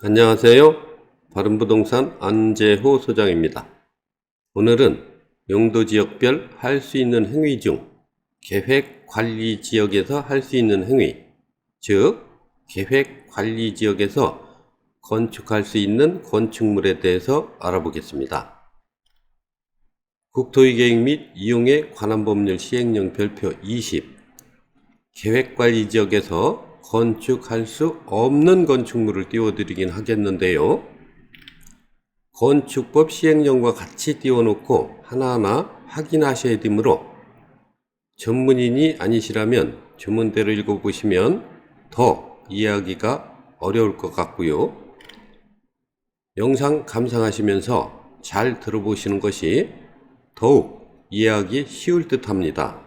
안녕하세요. 바른부동산 안재호 소장입니다. 오늘은 용도지역별 할 수 있는 행위 중 계획관리지역에서 할 수 있는 행위, 즉 계획관리지역에서 건축할 수 있는 건축물에 대해서 알아보겠습니다. 국토의계획 및 이용에 관한 법률 시행령 별표 20 계획관리지역에서 건축할 수 없는 건축물을 띄워드리긴 하겠는데요. 건축법 시행령과 같이 띄워놓고 하나하나 확인하셔야 되므로 전문인이 아니시라면 주문대로 읽어보시면 더 이해하기가 어려울 것 같고요. 영상 감상하시면서 잘 들어보시는 것이 더욱 이해하기 쉬울 듯 합니다.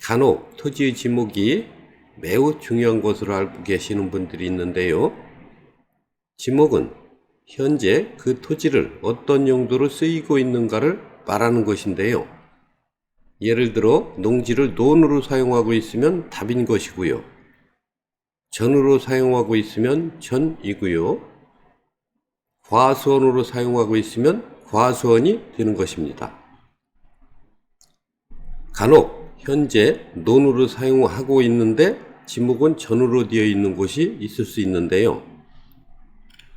간혹 토지의 지목이 매우 중요한 것으로 알고 계시는 분들이 있는데요. 지목은 현재 그 토지를 어떤 용도로 쓰이고 있는가를 말하는 것인데요. 예를 들어 농지를 논으로 사용하고 있으면 답인 것이고요. 전으로 사용하고 있으면 전이고요. 과수원으로 사용하고 있으면 과수원이 되는 것입니다. 간혹 현재 논으로 사용하고 있는데 지목은 전으로 되어 있는 곳이 있을 수 있는데요.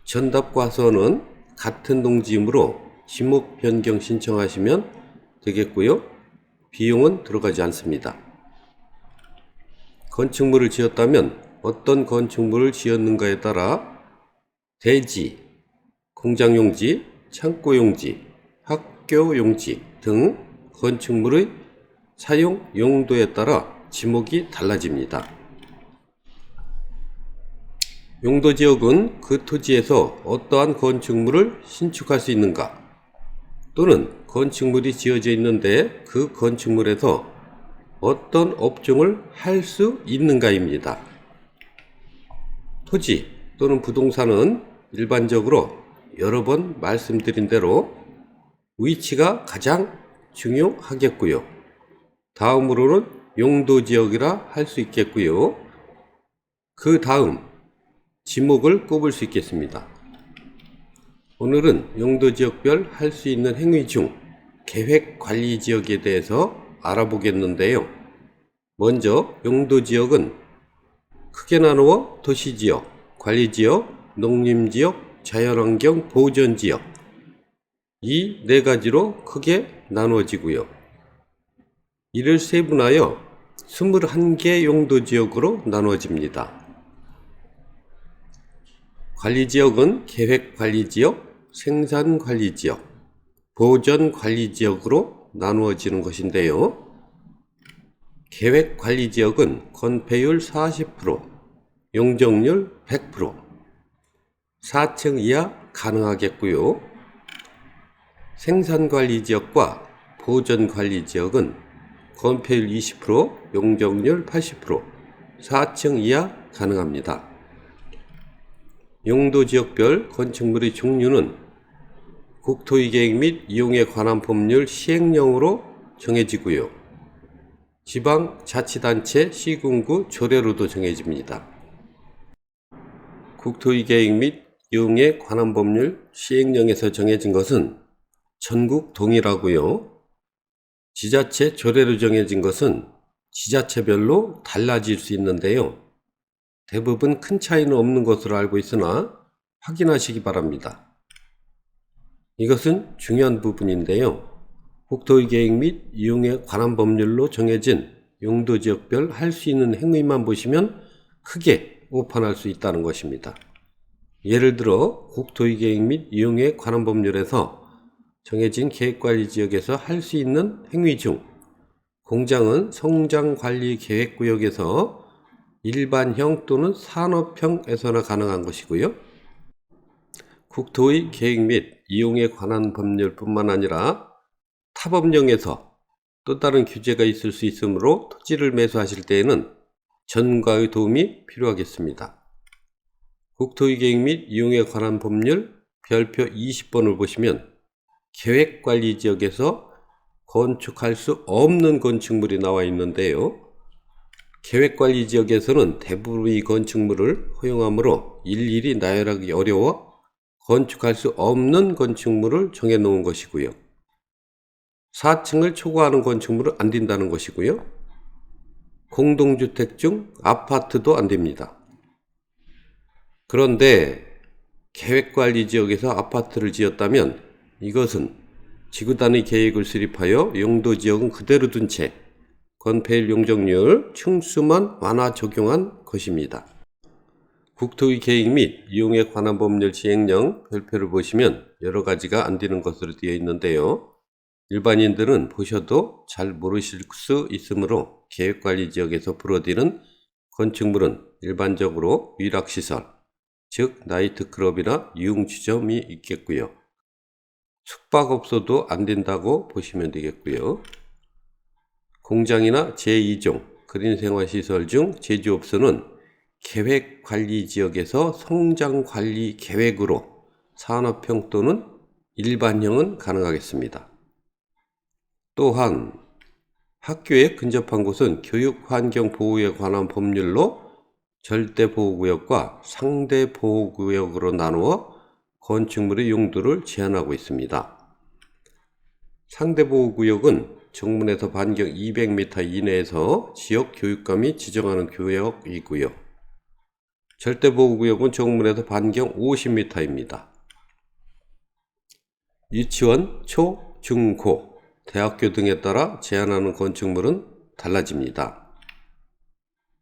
전답과서는 같은 농지이므로 지목 변경 신청하시면 되겠고요. 비용은 들어가지 않습니다. 건축물을 지었다면 어떤 건축물을 지었는가에 따라 대지, 공장용지, 창고용지, 학교용지 등 건축물의 사용 용도에 따라 지목이 달라집니다. 용도지역은 그 토지에서 어떠한 건축물을 신축할 수 있는가, 또는 건축물이 지어져 있는데 그 건축물에서 어떤 업종을 할 수 있는가입니다. 토지 또는 부동산은 일반적으로 여러 번 말씀드린 대로 위치가 가장 중요하겠고요. 다음으로는 용도지역이라 할 수 있겠고요. 그 다음 지목을 꼽을 수 있겠습니다. 오늘은 용도지역별 할 수 있는 행위 중 계획관리지역에 대해서 알아보겠는데요. 먼저 용도지역은 크게 나누어 도시지역, 관리지역, 농림지역, 자연환경 보전지역 이 네 가지로 크게 나누어지고요. 이를 세분하여 21개 용도지역으로 나누어집니다. 관리지역은 계획관리지역, 생산관리지역, 보전관리지역으로 나누어지는 것인데요. 계획관리지역은 건폐율 40%, 용적률 100%, 4층 이하 가능하겠고요. 생산관리지역과 보전관리지역은 건폐율 20%, 용적률 80%, 4층 이하 가능합니다. 용도지역별 건축물의 종류는 국토의계획 및 이용에 관한 법률 시행령으로 정해지고요. 지방자치단체 시군구 조례로도 정해집니다. 국토의계획 및 이용에 관한 법률 시행령에서 정해진 것은 전국 동일하고요. 지자체 조례로 정해진 것은 지자체별로 달라질 수 있는데요. 대부분 큰 차이는 없는 것으로 알고 있으나 확인하시기 바랍니다. 이것은 중요한 부분인데요. 국토의계획 및 이용에 관한 법률로 정해진 용도지역별 할 수 있는 행위만 보시면 크게 오판할 수 있다는 것입니다. 예를 들어 국토의계획 및 이용에 관한 법률에서 정해진 계획관리지역에서 할 수 있는 행위 중 공장은 성장관리계획구역에서 일반형 또는 산업형에서나 가능한 것이고요. 국토의 계획 및 이용에 관한 법률뿐만 아니라 타법령에서 또 다른 규제가 있을 수 있으므로 토지를 매수하실 때에는 전문가의 도움이 필요하겠습니다. 국토의 계획 및 이용에 관한 법률 별표 20번을 보시면 계획관리지역에서 건축할 수 없는 건축물이 나와 있는데요. 계획관리지역에서는 대부분의 건축물을 허용하므로 일일이 나열하기 어려워 건축할 수 없는 건축물을 정해놓은 것이고요. 4층을 초과하는 건축물은 안 된다는 것이고요. 공동주택 중 아파트도 안 됩니다. 그런데 계획관리지역에서 아파트를 지었다면 이것은 지구단위 계획을 수립하여 용도지역은 그대로 둔 채 건폐율 용적률 층수만 완화 적용한 것입니다. 국토의 계획 및 이용에 관한 법률 시행령 별표를 보시면 여러 가지가 안 되는 것으로 되어 있는데요. 일반인들은 보셔도 잘 모르실 수 있으므로 계획관리지역에서 불어들이는 건축물은 일반적으로 위락시설, 즉 나이트클럽이나 유흥주점이 있겠고요. 숙박업소도 안 된다고 보시면 되겠고요. 공장이나 제2종 그린생활시설 중 제조업소는 계획관리지역에서 성장관리 계획으로 산업형 또는 일반형은 가능하겠습니다. 또한 학교에 근접한 곳은 교육환경보호에 관한 법률로 절대보호구역과 상대보호구역으로 나누어 건축물의 용도를 제한하고 있습니다. 상대보호구역은 정문에서 반경 200m 이내에서 지역교육감이 지정하는 구역이고요. 절대보호구역은 정문에서 반경 50m입니다. 유치원, 초, 중, 고, 대학교 등에 따라 제한하는 건축물은 달라집니다.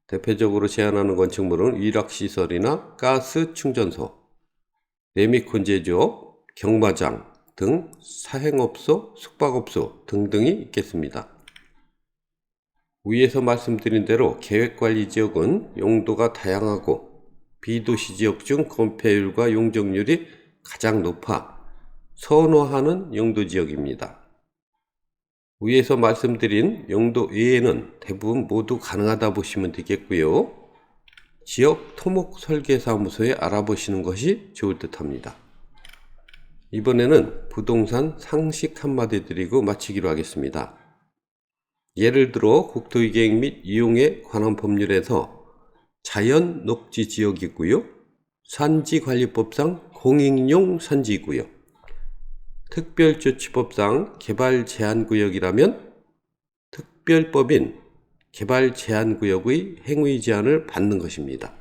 대표적으로 제한하는 건축물은 위락시설이나 가스 충전소, 레미콘 제조업, 경마장 등 사행업소, 숙박업소 등등이 있겠습니다. 위에서 말씀드린 대로 계획관리지역은 용도가 다양하고 비도시지역 중 건폐율과 용적률이 가장 높아 선호하는 용도지역입니다. 위에서 말씀드린 용도 외에는 대부분 모두 가능하다 보시면 되겠고요. 지역 토목설계사무소에 알아보시는 것이 좋을 듯 합니다. 이번에는 부동산 상식 한마디 드리고 마치기로 하겠습니다. 예를 들어 국토의 계획 및 이용에 관한 법률에서 자연 녹지 지역이고요. 산지관리법상 공익용 산지이고요. 특별조치법상 개발제한구역이라면 특별법인 개발제한구역의 행위 제한을 받는 것입니다.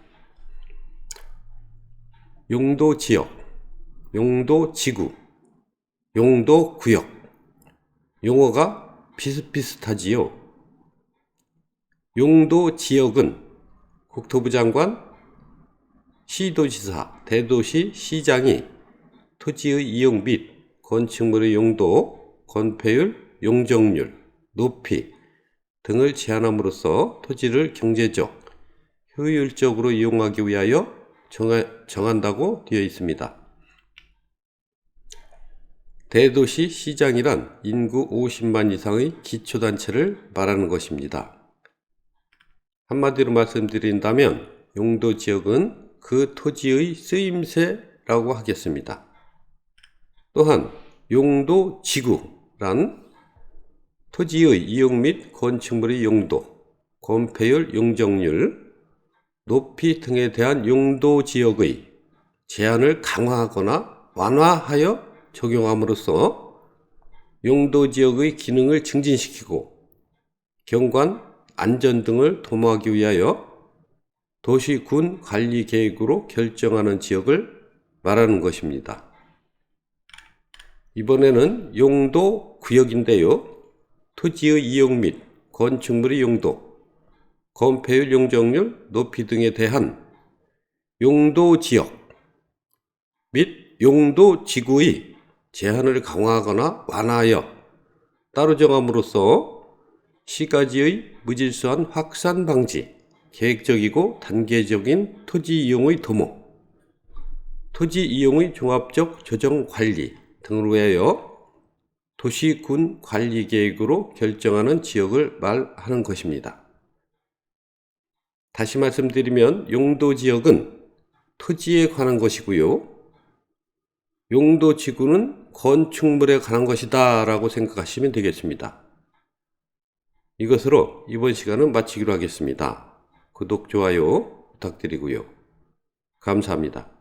용도지역, 용도지구, 용도구역 용어가 비슷비슷하지요. 용도지역은 국토부 장관, 시도지사, 대도시, 시장이 토지의 이용 및 건축물의 용도, 건폐율, 용적률, 높이 등을 제한함으로써 토지를 경제적, 효율적으로 이용하기 위하여 정한다고 되어 있습니다. 대도시 시장이란 인구 50만 이상의 기초단체를 말하는 것입니다. 한마디로 말씀드린다면 용도지역은 그 토지의 쓰임새라고 하겠습니다. 또한 용도지구란 토지의 이용 및 건축물의 용도, 건폐율, 용적률, 높이 등에 대한 용도지역의 제한을 강화하거나 완화하여 적용함으로써 용도지역의 기능을 증진시키고 경관, 안전 등을 도모하기 위하여 도시군 관리계획으로 결정하는 지역을 말하는 것입니다. 이번에는 용도구역인데요. 토지의 이용 및 건축물의 용도, 건폐율, 용적률, 높이 등에 대한 용도지역 및 용도지구의 제한을 강화하거나 완화하여 따로 정함으로써 시가지의 무질서한 확산 방지, 계획적이고 단계적인 토지 이용의 도모, 토지 이용의 종합적 조정 관리 등으로 하여 도시군 관리계획으로 결정하는 지역을 말하는 것입니다. 다시 말씀드리면 용도지역은 토지에 관한 것이고요. 용도지구는 건축물에 관한 것이다 라고 생각하시면 되겠습니다. 이것으로 이번 시간은 마치기로 하겠습니다. 구독, 좋아요 부탁드리고요. 감사합니다.